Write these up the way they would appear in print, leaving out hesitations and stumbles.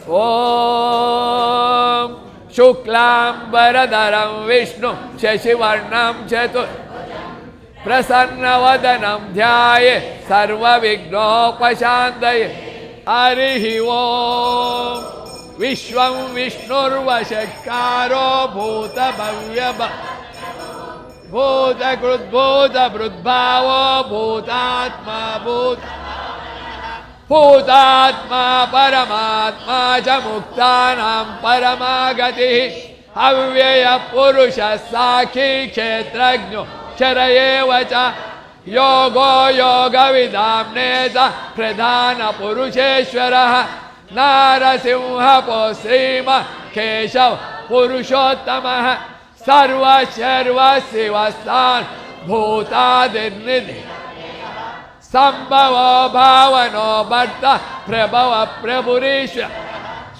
ओम शुक्लांबरधरं विष्णु शशिवर्णं चतुर् प्रसन्नवदनं ध्याये सर्वविघ्नोपशान्तये। हरिः ओम विश्वं विष्णुर्वशत्कारो भूतकृद्भूतभृद्भावो भूतात्मा परमात्मा च मुक्तानां परमागतिः। अव्ययपुरुषः साक्षी क्षेत्रज्ञो क्षर एव च योगो योगविदां नेता प्रधानपुरुषेश्वरः। नारसिंहपो श्रीमः केशव पुरुषोत्तमः। सर्वशर्वशिवस्थान् भूतादिर्निधि संभवो भावनो भर्ता प्रभव प्रभुरीश्वर।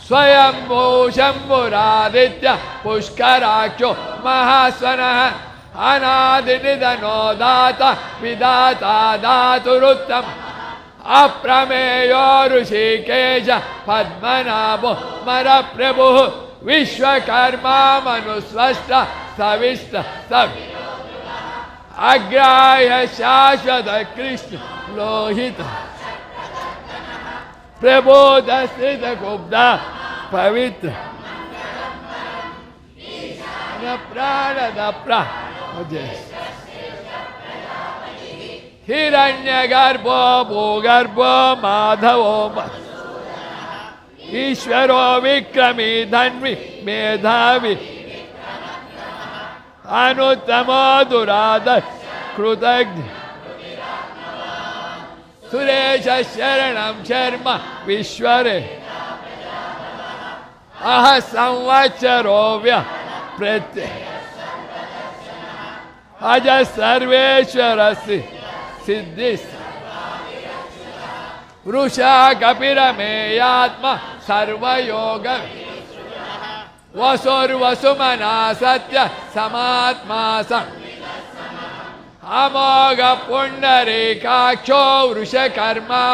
स्वयंभू शंभुरादित्य पुष्कराक्षो महास्वनः। अनादिनिधनो दाता विदाता धातुरुत्तम। अप्रमेयो ऋषिकेश पद्मनाभो मरप्रभुः। विश्वकर्मा मनुस्वष्टा सविष्ट अग्राह्य शाश्वत कृष्ण लोहित प्रबोध स्थित कुब्धा पवित्र प्राणद हिरण्यगर्भो भूगर्भो माधवो ईश्वरो विक्रमी धन्वी मेधावी अनुत्तमो दुरादर कृतज्ञ सुरेश शरणं शर्म विश्वरे। अह संवत्सरो प्रत्यय अज सर्वेश्वरस्य सिद्धिः। वृषा कपिरमेयात्मा सर्वयोग वसुर्वसुमना सत्य समात्मा सं। अमोघ पुंडरीकाक्षो वृषकर्मा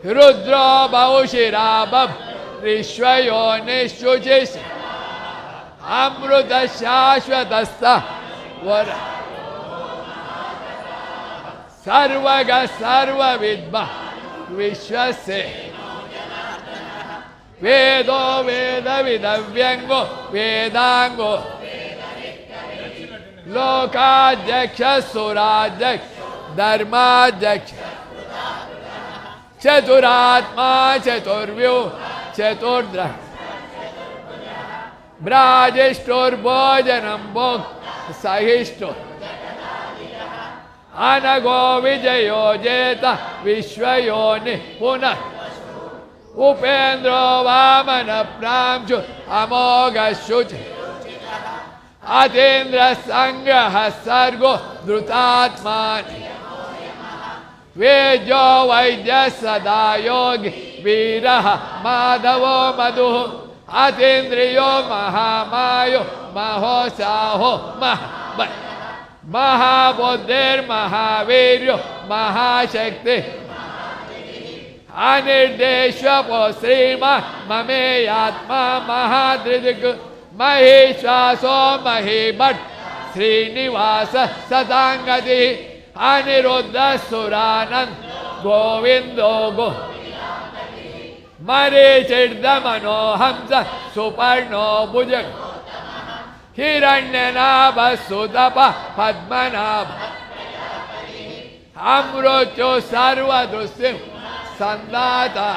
रुद्रो बहुशिरा ऋष्वयोनिश्चुचिः। अमृत शाश्वतस्था वर सर्वग सर्वविद्मा विश्वसे। वेदो वेद विदव्यंगो वेदांगो लोकाध्यक्ष सुराध्यक्ष धर्माध्यक्ष। चतुरात्मा चतुर्व्यो चतुर्द्र ब्राजिष्टोर्भोजनं भोग सहिष्टो। अनगो विजयो जेता विश्वयोनि पुनः। उपेन्द्रो वामन प्रांशु अमोघ शुच। अतीन्द्र संग्रह सर्गो धृतात्मानि। वेद्यो वैद्य सदा योगी वीरः माधवो मधुः। अतीन्द्रियो महामायो महोत्साहो महाबुद्धिर्महावीर्यो महाशक्ति। अनिर्देशपो श्रीमा ममेयात्मा महाधृदिक्। महेश्वासो महीभट्ट श्रीनिवास सदांगति। अनिरुद्ध सुरानंद गोविंदो गो। मरीचिर्दमनो हंस सुपर्णो भुजग। हिरण्यनाभ सुतप पद्मनाभ। अमृत्यो सर्वदुष्टिं संदाता।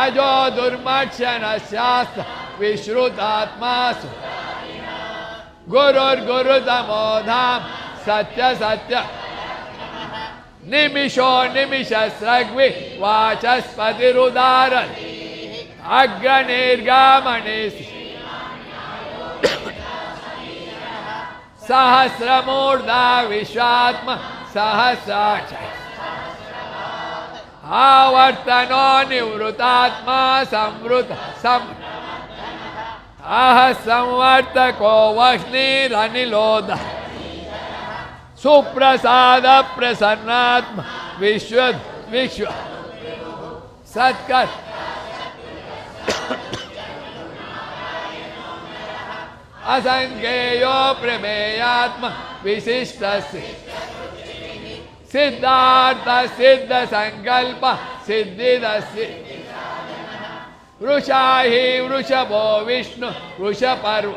अजो दुर्मर्शन शास्त्र विश्रुतात्मासु। गुरुर्गुरुतमो धाम सत्य सत्य। निमिषो निमिषस्रग्वि वाचस्पतिरुदार। अग्रनिर्गामणेश सहस्रमूर्धा विश्वात्मा सहस्राक्ष। आवर्तनो निवृतात्मा संवृत सम। अह संवर्तको वह्निरनिलोद। सुप्रसाद प्रसन्नात्मा विश्व विश्व। सत्कर असंज्ञेयो प्रमेयात्म विशिष्ट सिद्धार्थ सिद्ध संकल्प सिद्धिदस्य वृषा ही वृषभो विष्णु वृषपर्व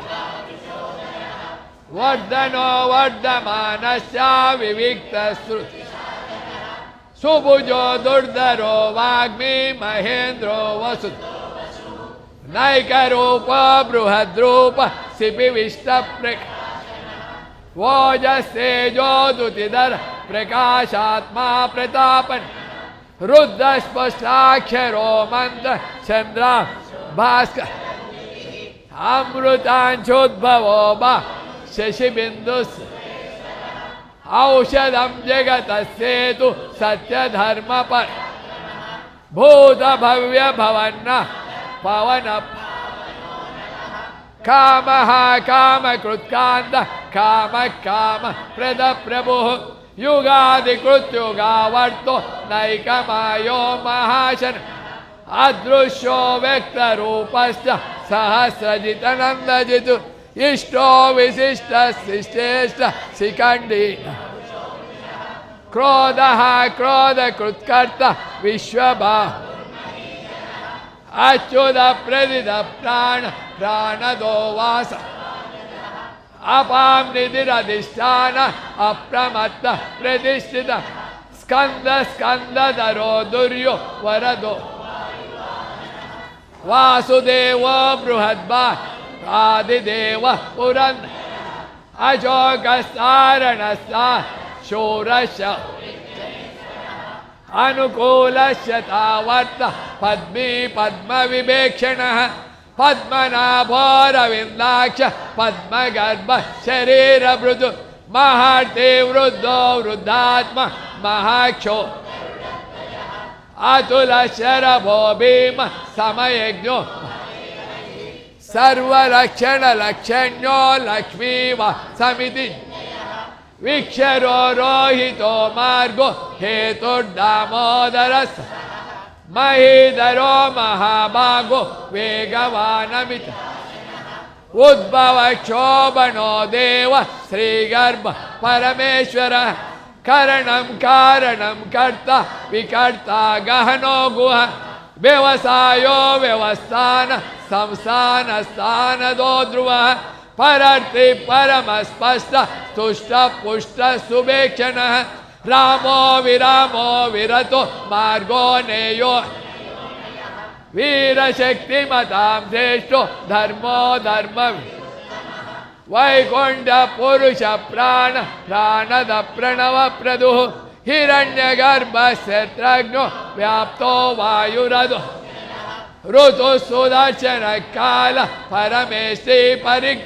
वर्धनो वर्धमानस्य विविक्तश्रुति सुभुजो दुर्धरो वाग्मी महेन्द्रो वसुत नैकरूप बृहद्रूप सिपिविष्टप्रक वोजस्तेजो दुतिधर प्रकाशात्मा प्रतापन रुद्रस्पष्टाक्षरो मंत्र चंद्र भास्कर अमृतांशोद्भवो बा शशिबिंदुस औषधम जगतस्येतु सत्यधर्म पर भूत भव्य भवन पवन काम काम कृत्कांत काम काम प्रद प्रभु युगादिकृत युगावर्तो नैकमायो महाशन अदृश्यो व्यक्त रूपश्च सहस्रजित नंदजितु इष्टो विशिष्ट शिष्टेष्ट शिखंडी क्रोध क्रोध कृत्कर्ता विश्वभा अच्युत प्रदिद प्राण प्राणदो वास अपाम निधिरधिष्ठान अप्रमत्त प्रतिष्ठित स्कंद स्कंदधरो दुर्यो वरदो वासुदेव बृहद्भा आदिदेव पुरन् अशोकस्तारणस्ता शूरश अनुकूलस्य तावत् पद्मी पद्म विवेक्षणः पद्मनाभोरविन्दाक्ष पद्मगर्भ शरीरभृतु महार्ते वृद्धो वृद्धात्मा महाक्षो अतुलशरभो भीम समयज्ञो सर्वलक्षण लक्षण्यो लक्ष्मीव समिति वीक्षरो रोहितो मार्गो हेतुर्दामोदरस् महीधरो महाभागो वेगवानमित उद्भव क्षोभनो देव श्रीगर्भ परमेश्वर करणं कारणं कर्ता विकर्ता गहनो गुह व्यवसायो व्यवस्थान संस्थान स्थान दो ध्रुव परर्ति परम स्पष्ट तुष्ट पुष्ट सुभेक्षण रामो विरामो विरतो मार्गो नेयो वीरशक्तिमतां श्रेष्ठो धर्मो धर्म वैकुंठ पुरुष प्राण प्राणद प्रणव प्रदु हिरण्यगर्भ क्षेत्रज्ञो व्याप्तो वायुरदो ऋतु सुदर्शन काल परमेष्टि परिग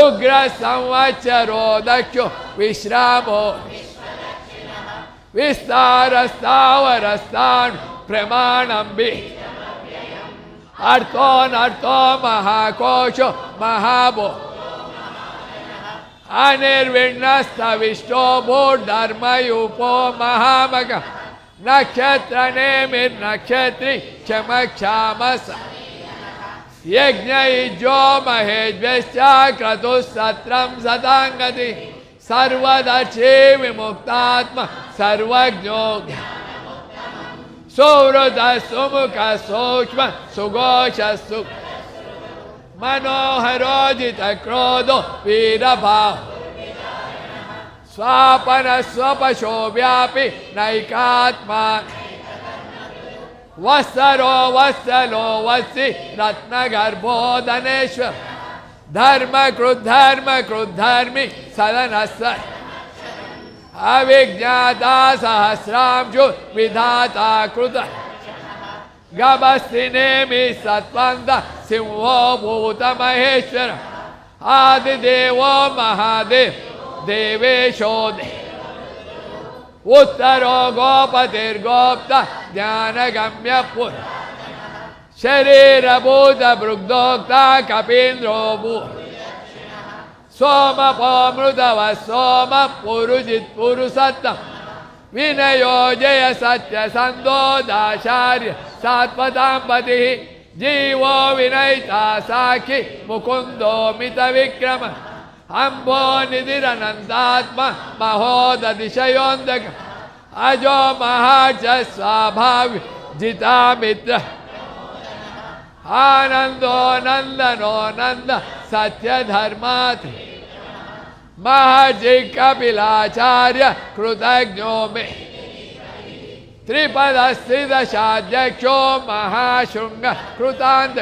उग्र संवत्सरो दक्षो विश्रामो विस्तारस्तावरस्तान् प्रमाणंबि अर्थो महाकोशो महाभो अनिर्विण्णस्तविष्टो भूर्धर्मयूपो महामग नक्षत्र नेमिर नक्षत्री क्षमक्षामस यज्ञयुजो महेज्वश्चा क्रतुस्सत्रं सतांगति सर्वदर्शी विमुक्तात्मा सर्वज्ञो सुहृद सुमुख सूक्ष्म सुघोष सुख मनोहरोजित क्रोधो वीरभाव स्वापन स्वपशो व्यापी नैकात्मा वत्सरो वत्सलो वत्सि रत्नगर्भो धनेश्वर धर्म क्रुद्धर्मी सदनस्स अविज्ञाता सहस्रांशु विधाता कृत गभस्तिनेमि सत्वंत सिंहो भूत महेश्वर आदिदेवो महादेव देवेशो उत्तरो गोपतिर्गोप्ता ज्ञानगम्य पुर शरीरभूत भृग्धोक्ता कपीन्द्रो भू सोमपोमृतव सोम पुरुजित पुरुषत्तम विनयो जय सत्यसन्धो दाचार्य सात्वताम्पतिः जीवो विनयिता साखी मुकुंदो मित विक्रम अम्बो निधिरनन्दात्मा महोदधिशयोन्दक अजो महाच स्वाभावि जिता मित्र आनंदो नंदनो नंद सत्य धर्मात् महर्षि कपिलाचार्य कृतज्ञो मे त्रिपदस्त्रिदशाध्यक्षो महाशृंग कृतांत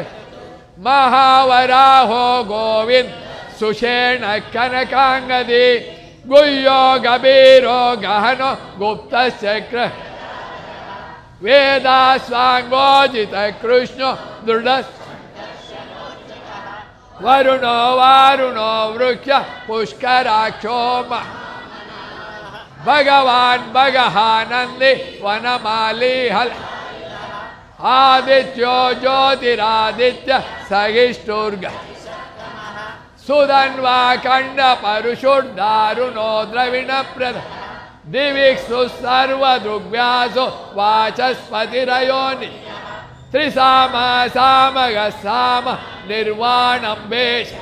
महावराहो गोविंद सुषेण कनकांगदी गुह्यो गभीरो गहनो गुप्तचक्र वेदास्वांगोजित कृष्णो दृढ़ वरुणो वारुणो वृक्ष पुष्कराक्षो भगवान भगहानंदी वनमाली हल आदित्यो ज्योतिरादित्य सहिष्ठुर्ग सुधन्वा खंड परुषुर्दारुणो द्रविण प्रद दिविक्षु सर्वदृग्व्यासो वाचस्पतिरयोनि त्रिसाम सामग साम निर्वाणम्बेश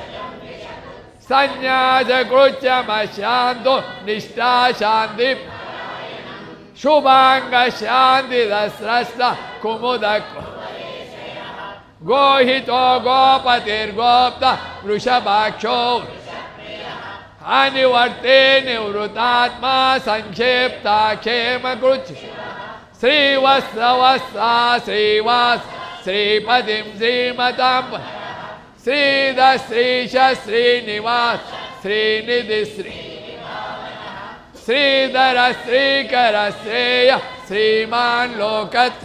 संन्यास कृत्यमशान्तो निष्ठा शांति शुभांग शांति दस्रस्त कुमुदक गोहितो गोपतिर्गोप्ता वृषभाक्षो अनिवर्ते निवृतात्मा संक्षेप्ता क्षेम कृच श्रीवत्सवत्सा श्रीवास श्रीपतिं श्रीमतां श्रीध श्रीश श्रीनिवास श्रीनिधि श्री श्रीधर श्रीकर श्रेय श्रीमान लोकत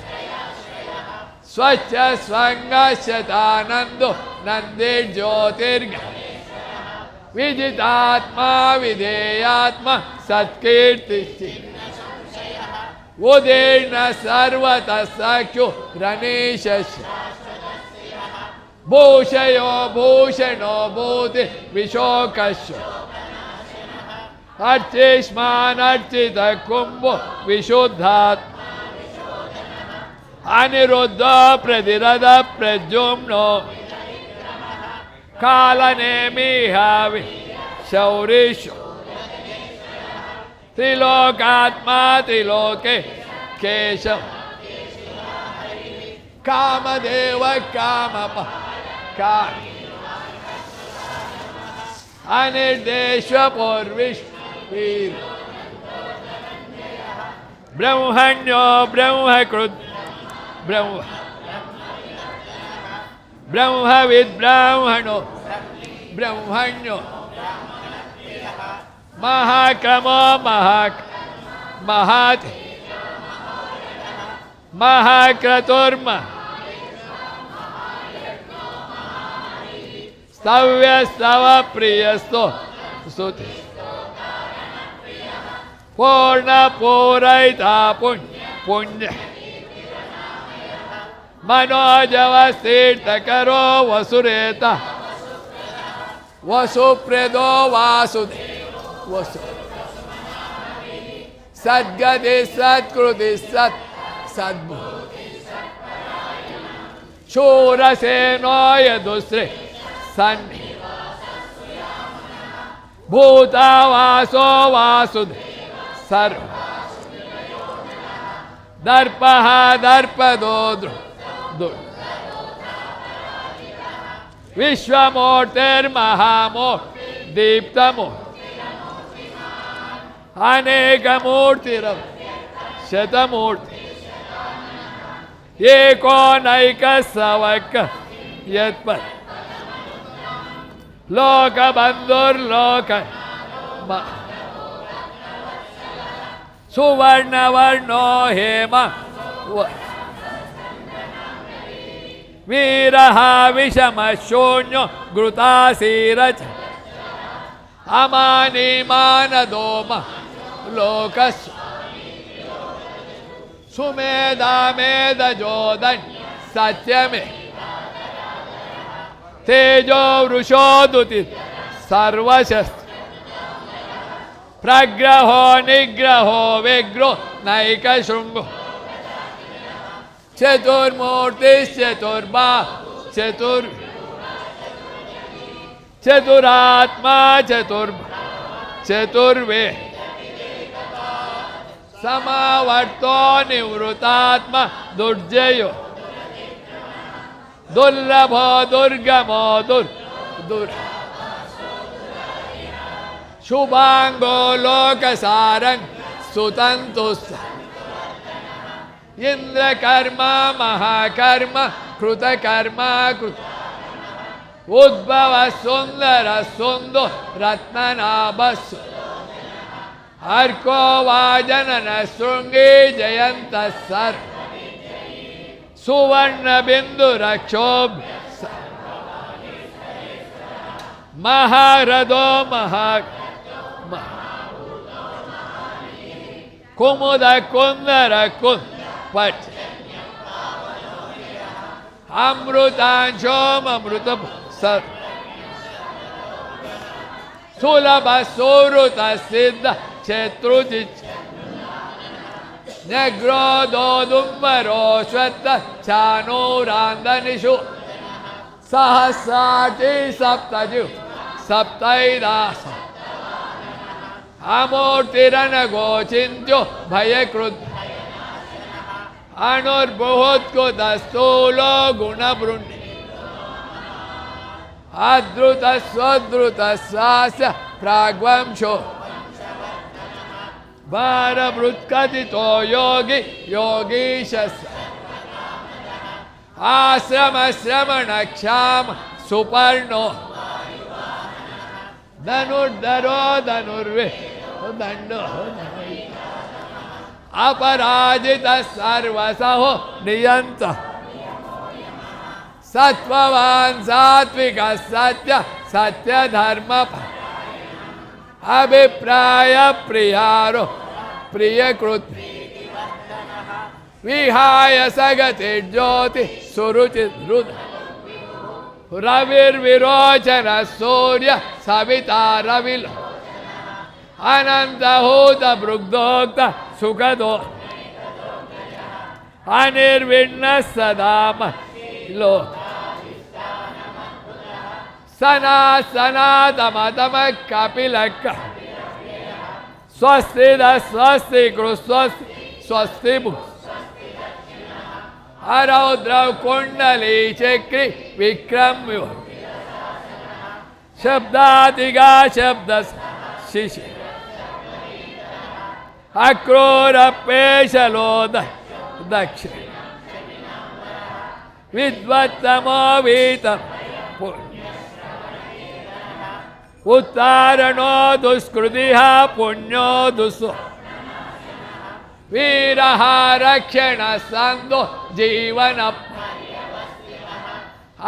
स्वच्छ स्वंग शतानंदो नंदे ज्योतिर्ग विजितात्मा विधेयात्मा सत्कीर्ति उदीर्ण सर्वतः सख्यो रणेश भूषयो भूषणो भूति विशोकश्च अर्चिष्मान अर्चित कुंभो विशुद्धात्मा अनिरुद्ध प्रतिरद प्रद्युम्नो कालनेमिहावि शौरीशो त्रिलोकात्मा त्रिलोके केशव कामदेव कामप काम अनिर्देश पूर्विष्वीर ब्रह्मण्यो ब्रह्मकृत ब्रह्म ब्रह्मविद ब्राह्मणो ब्रह्मण्यो महाक्रमो महात महाक्रतुर्म स्तव्य स्तव प्रियस्तो स्तुति पूर्ण पूरयिता पुण्य मनोजव तीर्थकरो वसुरेता वसुप्रदो वासुदेव वसु सद्गति सत्कृति सत् सद्भु शूरसेनो यदुश्रे सन्नि भूतावासो वासुदेव सर्व दर्पः दर्पदो विश्वमूर्तिर्महामो दीप्तमो अनेकमूर्तिरव शतमूर्ति एको नैक सवक यत्पर लोक बंधुर्लोक सुवर्ण वर्णो हेम वीरः विषम शून्यो घृतासीरच अमानिमानदोम लोकस् सुमेधा मेधजोदन सत्यमे तेजो वृषोदुतित सर्वशस्त्र प्रग्रहो निग्रहो विग्रो रत्नैक शृंगो चतुर्मूर्तिश्चतुर्बा चतुरात्मा चतुर्वे समावर्तो निवृतात्मा दुर्जयो दुर्लभो दुर्गमो दुर शुभांगो लोकसारंग सुतंतुस्त इंद्र कर्मा महाकर्म कृतकर्मा कृत उद्भव सुंदर सुंदो रत्ननाभस हर्को वाजनन श्रृंगे जयंत सर सुवर्ण बिंदु रक्षोभ महारथो कुमुद कुंदर कुंद पट अमृतांशोम अमृत सर सुलभ सुरुत सिद्ध क्षेत्रुजित नग्रोदोदुम्बरो श्वत्थ चानूरांदनिषु सहस्राति सप्तजु सप्तैदास अमूर्तिरन गोचिन्त्यो भयकृत अणुर्बृहत्कुतस्थूलो गुणबृण्य अद्रुत स्वद्रुत स्वास्य प्राग्वंशो भारभृत्कथितो योगी योगीशस आश्रम श्रमण क्षाम सुपर्णो धनुर्धरो धनुर्वे दंडो अपराजित सर्वसहो नियंत सत्ववान सात्विक सत्य सत्य धर्म अभिप्राय प्रियारो प्रियकृत विहाय सगति ज्योति सुरुचित रुद्र रविर्विरोचन सूर्य सविता रविल अनंतहूत भृग्धोक्त सुखदो अनिर्विण्ण सदाम लोक सना सनातमतम कपिलक स्वस्ति स्वस्ति स्वस्ति स्वस्ति अरौद्रव कुंडली चक्री विक्रम शब्दादिगा शब्द शिशि अक्रूर पेशलो दक्ष विद्वत्तमो वीतम उत्तारणो दुष्कृतिः पुण्यो दुसो वीरः रक्षण संदो जीवन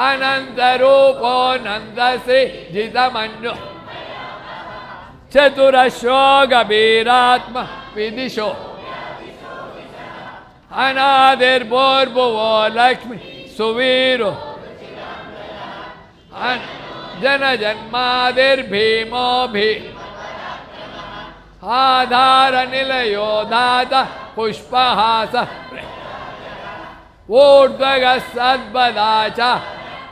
अनंत रूपो नंदसे जितमन्यो चतुरश्रो गभीरात्मा विदिशो अनादिर्भूर्भुवो लक्ष्मी सुवीरो जन जन्मादिर्भीमो भी आधार निलयो दाता पुष्पहास ऊर्ध्वग सद्बदाचा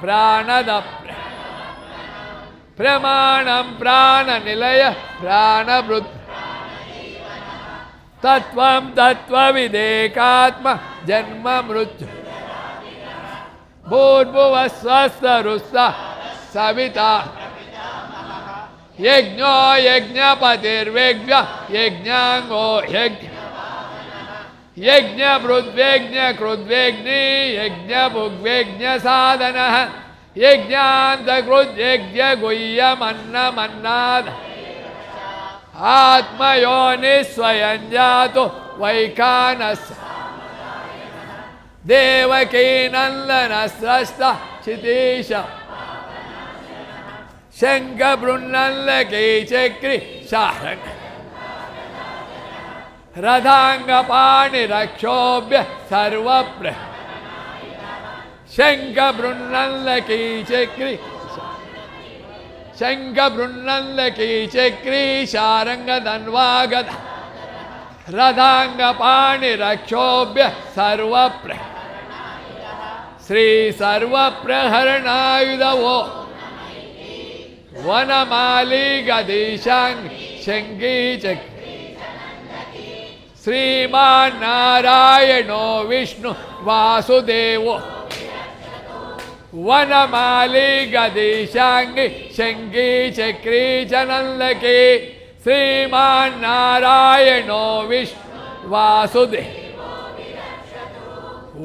प्राणद प्रमाणम प्राण निलय प्राणवृत् तत्वं तत्वविदेकात्म जन्म मृत्यु भूर्भुव स्वस्थ रुस्ता सविता यज्ञो यज्ञपतिर्वेज्ञ यज्ञांगो यज्ञ यज्ञ भृद्वेज्ञ कृद्वेज्ञी यज्ञ भुग्वेज्ञ साधनः यज्ञांत कृद्यज्ञ गुह्यमन्न मन्नाद आत्मयोनि स्वयं जातो वैखानस देवकी नंदन स्रष्टा क्षितीश शंख बृन्नल की चक्री शारंग रथांग पाणि रक्षोभ्य सर्वप्र शंख बृन्नल की चक्री शंख बृन्नल की चक्री शारंग धन्वागद रथांगपाणिरक्षोभ्य श्री सर्वप्रहरणायुधवो वनमाली गदीशांग शंगी चक्र श्रीमान नारायणो विष्णु वासुदेवो वनमाली गदीशांग शंगी चक्री चनंदके श्रीमान नारायणो विष्णु वासुदेव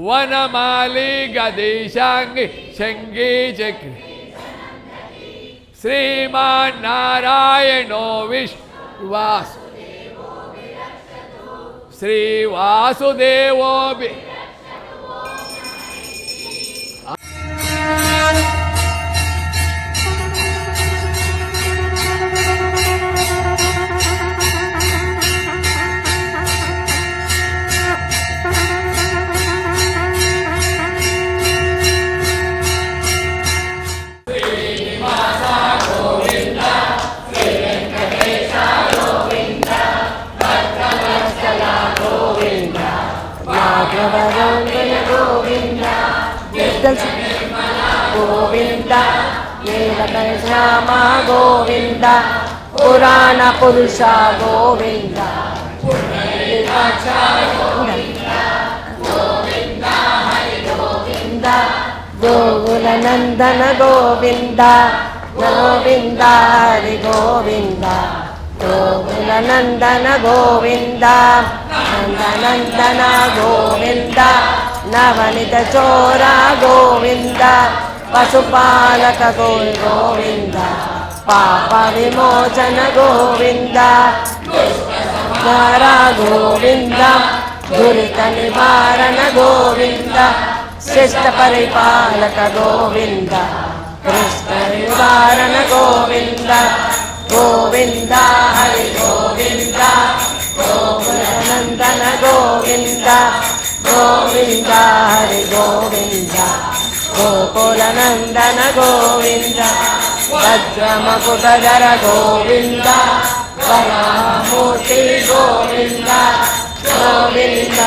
वनमाली गदीशांग शंगी चक्र श्रीमान नारायणो विष्णु श्री वासुदेवो गोविंद गोविंद नीलकंठ गोविंद पुराण पुरुष गोविंद गोविंद गोकुल नंदन गोविंद गोविंद हरि गोविंद गोकुल नंदन गोविंद नंदनंदन गोविंद नवनीत चोरा गोविंद पशुपालक गोविंद पाप विमोचन गोविंद दुष्टसंहार गोविंद दुरित निवारण गोविंद शिष्ट परिपालक गोविंद कृष्ण निवारण गोविंद गोविंद हरि गोविंद गोकुलनंदन गोविंद गोविंद हरि गोविंद गोकुलनंदन गोविंद वज्रमकुटधर गोविंद वराहमूर्ति गोविंद गोविंद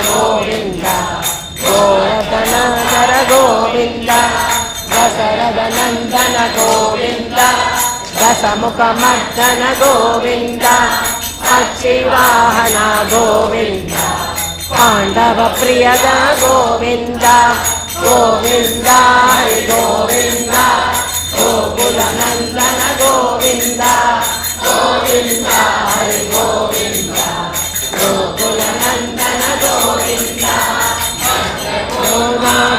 गोविंद गोरधनधर गोविंद दशरथनंदन गोविंद दशमुखमर्दन गोविंद अक्षिवाहन गोविंद पांडव प्रियद गोविंद गोविंद हरि गोविंद गोकुलनंदन गोविंद गोविंद हरि गोविंद गोकुलनंदन गोविंद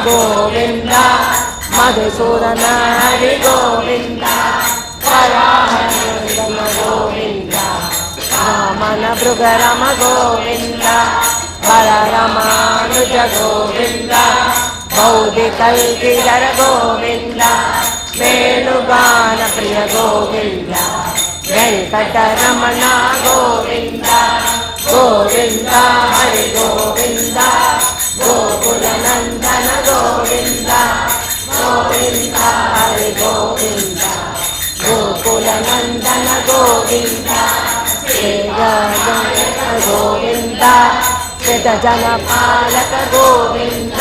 गोविंद मधुसूदन हरि गोविंद वराहनंदन गोविंद वामन भृगरम गोविंद वररमानुज गोविंद बौद्धिकल्किधर गोविंद वेणुगान प्रिय गोविंद वेंकटरमण गोविंद गोविंद हरि गोविंद गोकुलनंदन गोविंद गोविंद हरि गोविंद गोकुलनंदन गोविंद गोविंद जनपालक गोविंद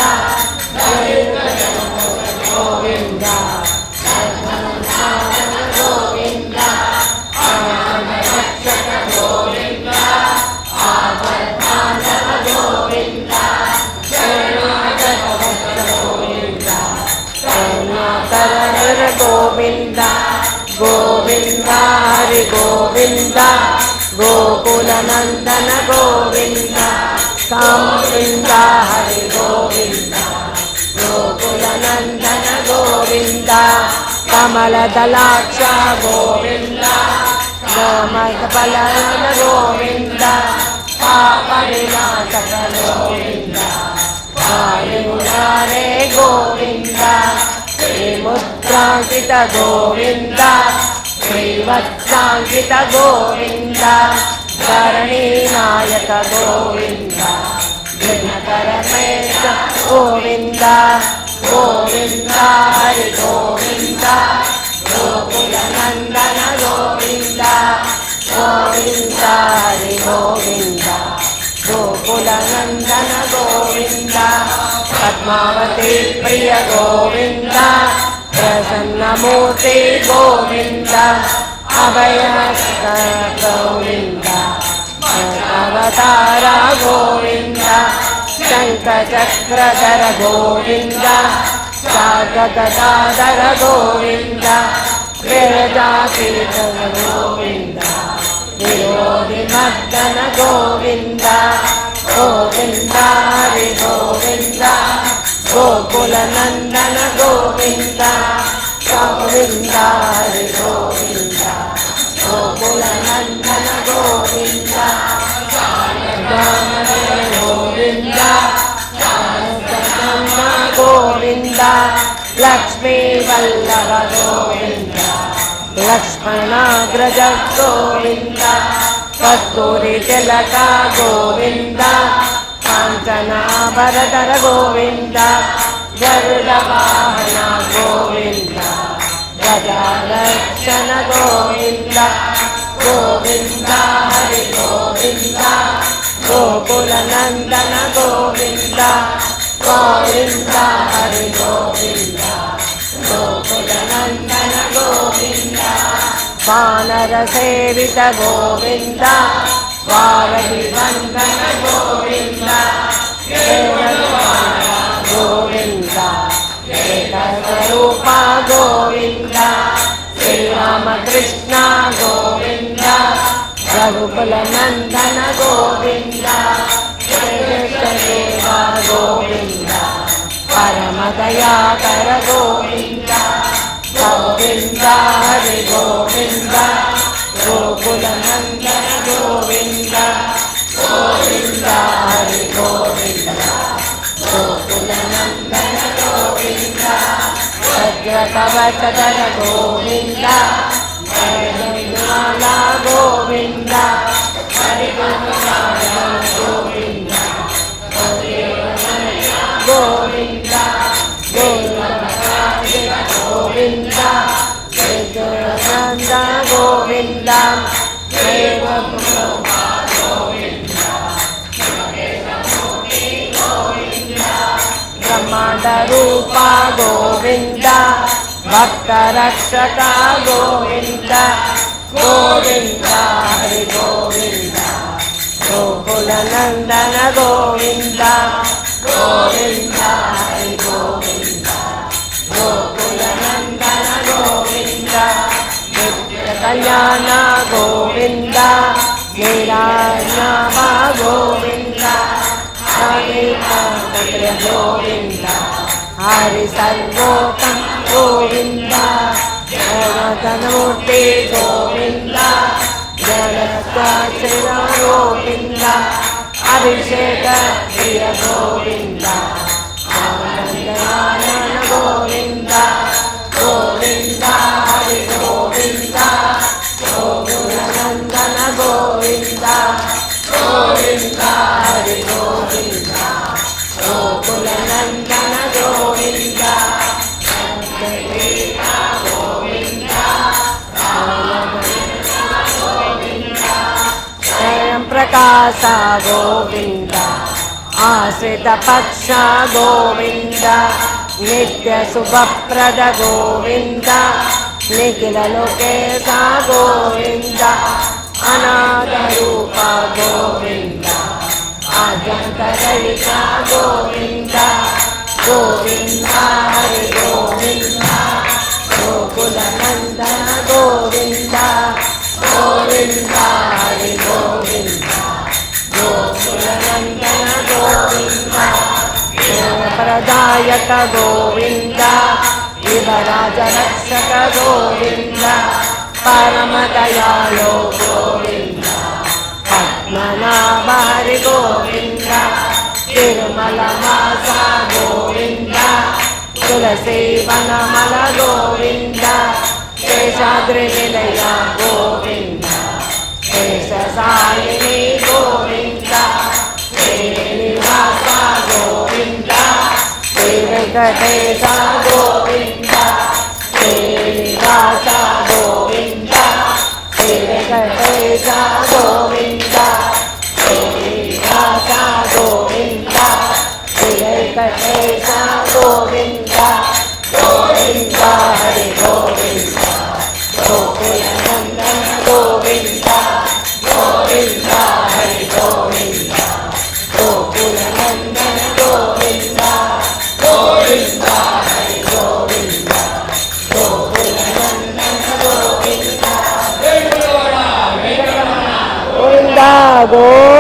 गोविंद गोविंद रक्षक गोविंद आवर्धानक गोविंद करुणाकर गोविंद गोविंद हरि गोविंद गोकुलनंदन गोविंद गोविंद हरि गोविंद गोकुलनंदन गोविंद कमलदलाक्ष गोविंद गोमकफलन गोविंद पापविनाशक गोविंद वायुनारे गोविंद श्रीमुद्रांकित गोविंद श्रीवत्सांकित गोविंद धरणीनायक गोविंद दिनकरमेश गोविंद गोविंद हरि गोविंद गोकुलनंदन गोविंद गोविंद हरि गोविंद पद्मावती प्रिय गोविन्द प्रसन्नमूर्ति गोविन्द अभयहस्त गोविन्द अवतार गोविन्द शङ्खचक्रधर गोविन्द सागदाधर गोविन्द विरजातीत गोविन्द विरोधिमर्दन गोविन्द गोविन्द हरि गोविन्द गोकुलनन्दन गोविन्द गोविन्द हरि गोविन्द गोकुलनन्दन गोविन्द गोविन्द गोविन्द लक्ष्मी वल्लभ गोविन्द लक्ष्मणाग्रज गोविन्द कस्तूरी तिलक गोविन्द काञ्चनाभरधर गोविन्द गरुडवाहन गोविन्द गजालक्षण गोविन्द गोविन्द हरि गोविन्द गोकुलनन्दन गोविन्द गोविन्द हरि गोविन्द गोकुलनन्दन गोविन्द वानरसेवित गोविन्द वारधिवन्दन गोविन्द गोविन्द एकरूप गोविन्द श्रीरामकृष्ण गोविन्द रघुकुलनन्दन गोविन्द देव गोविन्द परमदयाकर गोविन्द गोविन्द हरि गोविन्द गोकुलनन्दन गोविन्द गोविन्द हरि गोविन्द गोकुलनन्दन गोविन्द वज्रकवचधर गोविन्द जयमाला गोविन्द हरिगोविन्द गोविन्द गोविन्द गोविन्द गोविन्द गोविन्द ब्रह्माण्डरूप गोविन्द भक्तरक्षक गोविन्द गोविन्द हरि गोविन्द गोकुलनन्दन गोविन्द गोविन्द हरि गोविन्द गोकुलनन्दन गोविन्द नित्यकल्याण गोविन्द नीलानाभ गोविन्द हरिपत्र गोविन्द हरि सर्वोत्तम गोविन्द जगन्मूर्ति गोविन्द जगत्काचिर गोविन्द अभिषेक प्रिय गोविन्द आनन्दनारायण गोविन्द गोविन्द हरि गोविन्द गोकुलनन्दन गोविन्द गोविन्द हरि गोविन्द गोकुलनन्दन गोविन्द स्वयं प्रकाश गोविन्द आश्रित पक्ष गोविन्द नित्य शुभप्रद गोविन्द निखिल लोकेश गोविन्द अनाथ रूप गोविन्द आद्यन्तरहित गोविन्द गोविन्द हरि गोविन्द गोकुलनन्दन गोविन्द गोविन्द हरि गोविन्द गोकुलनन्दन गोविन्द प्रदायक गोविन्द युवराज रक्षक गोविन्द परमदयालो गोविन्द पद्मनाभ हरि गोविन्द तिरुमलवास गोविन्द तुलसीवनमल गोविन्द शेषाद्रिनिलय गोविन्द शेषशायिनी गोविन्द श्रीनिवास गोविन्द श्रीवेङ्कटेश गोविन्द श्रीनिवास गोविन्द श्रीवेङ्कटेश गोविन्द श्रीनिवास गोविन्द श्रीवेङ्कटेश गोविंद